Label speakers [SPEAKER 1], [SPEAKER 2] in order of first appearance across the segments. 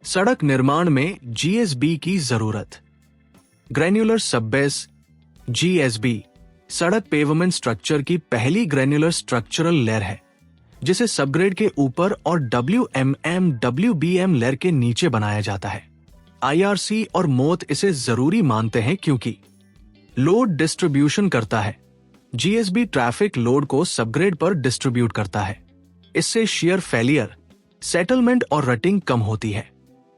[SPEAKER 1] सड़क निर्माण में जीएसबी की जरूरत। ग्रेन्युलर सबबेस जीएसबी सड़क पेवमेंट स्ट्रक्चर की पहली ग्रेन्युलर स्ट्रक्चरल लेयर है, जिसे सबग्रेड के ऊपर और WBM लेयर के नीचे बनाया जाता है। आईआरसी और मोथ इसे जरूरी मानते हैं क्योंकि लोड डिस्ट्रीब्यूशन करता है। जीएसबी ट्रैफिक लोड को सबग्रेड पर डिस्ट्रीब्यूट करता है। इससे शियर फेलियर, सेटलमेंट और रटिंग कम होती है।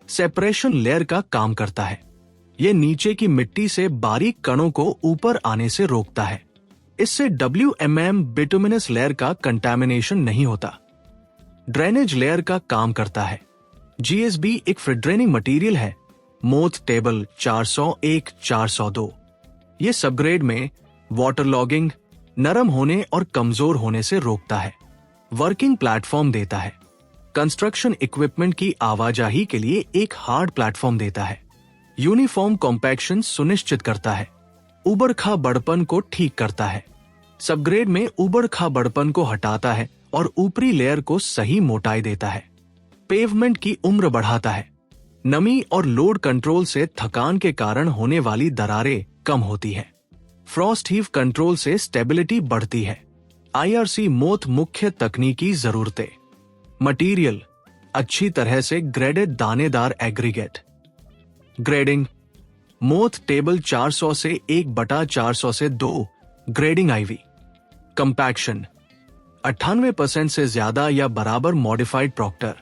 [SPEAKER 1] सेपरेशन लेयर का काम करता है। यह नीचे की मिट्टी से बारीक कणों को ऊपर आने से रोकता है। इससे WMM बिटुमिनस लेयर का कंटैमिनेशन नहीं होता। ड्रेनेज लेयर का काम करता है। जीएसबी एक फ्री ड्रेनिंग मटेरियल है। Moth table 401-402। ये सबग्रेड में वाटर लॉगिंग, नरम होने और कमजोर होने से रोकता है। वर्किंग प्लेटफॉर्म देता है। कंस्ट्रक्शन इक्विपमेंट की आवाजाही के लिए एक हार्ड प्लेटफॉर्म देता है। यूनिफॉर्म कॉम्पैक्शन सुनिश्चित करता है। उबड़ खाबड़पन को ठीक करता है। सबग्रेड में उबड़ खाबड़पन को हटाता है और ऊपरी लेयर को सही मोटाई देता है। पेवमेंट की उम्र बढ़ाता है। नमी और लोड कंट्रोल से थकान के कारण होने वाली दरारें कम होती है। फ्रॉस्ट हीव कंट्रोल से स्टेबिलिटी बढ़ती है। आईआरसी मोथ मुख्य तकनीकी जरूरतें। मटेरियल अच्छी तरह से ग्रेडेड दानेदार एग्रीगेट। ग्रेडिंग मोथ टेबल 400 से 1/400 से 2 ग्रेडिंग आईवी। कंपैक्शन 98% से ज्यादा या बराबर modified Proctor.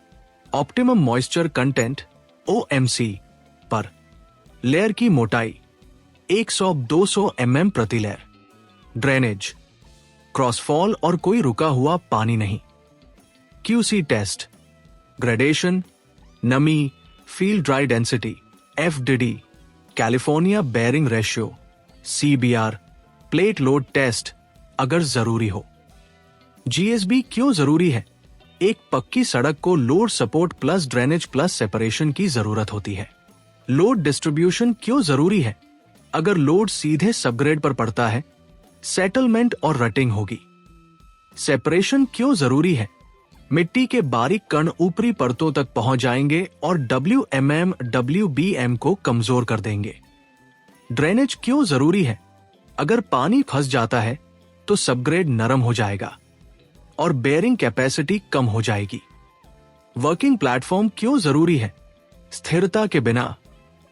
[SPEAKER 1] Optimum moisture content OMC पर। लेयर की मोटाई 100-200 mm प्रति लेयर। ड्रेनेज क्रॉसफॉल और कोई रुका हुआ पानी नहीं। QC टेस्ट ग्रेडेशन, नमी, field dry density, FDD, California bearing ratio, CBR, plate load test अगर जरूरी हो। जीएसबी क्यों जरूरी है? एक पक्की सड़क को load support plus drainage plus separation की जरूरत होती है। लोड डिस्ट्रीब्यूशन क्यों जरूरी है? अगर लोड सीधे सबग्रेड पर पड़ता है, सेटलमेंट और रटिंग होगी। सेपरेशन क्यों जरूरी है? मिट्टी के बारीक कण ऊपरी परतों तक पहुंच जाएंगे और WBM को कमजोर कर देंगे। ड्रेनेज क्यों जरूरी है? अगर पानी फंस जाता है तो सबग्रेड नरम हो जाएगा और बेयरिंग कैपेसिटी कम हो जाएगी। वर्किंग प्लेटफॉर्म क्यों जरूरी है? स्थिरता के बिना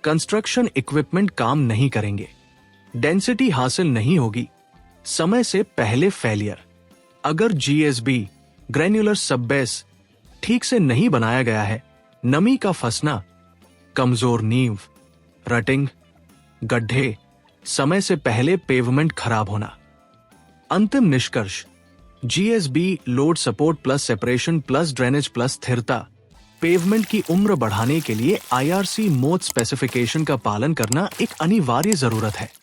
[SPEAKER 1] कंस्ट्रक्शन इक्विपमेंट काम नहीं करेंगे। डेंसिटी हासिल नहीं होगी। समय से पहले फेलियर। अगर जीएसबी ग्रेन्युलर सबबेस ठीक से नहीं बनाया गया है, नमी का फंसना, कमजोर नींव, रटिंग, गड्ढे, समय से पहले पेवमेंट खराब होना। अंतिम निष्कर्ष, GSB load support plus separation plus drainage plus स्थिरता पेवमेंट की उम्र बढ़ाने के लिए आईआरसी मोथ स्पेसिफिकेशन का पालन करना एक अनिवार्य जरूरत है।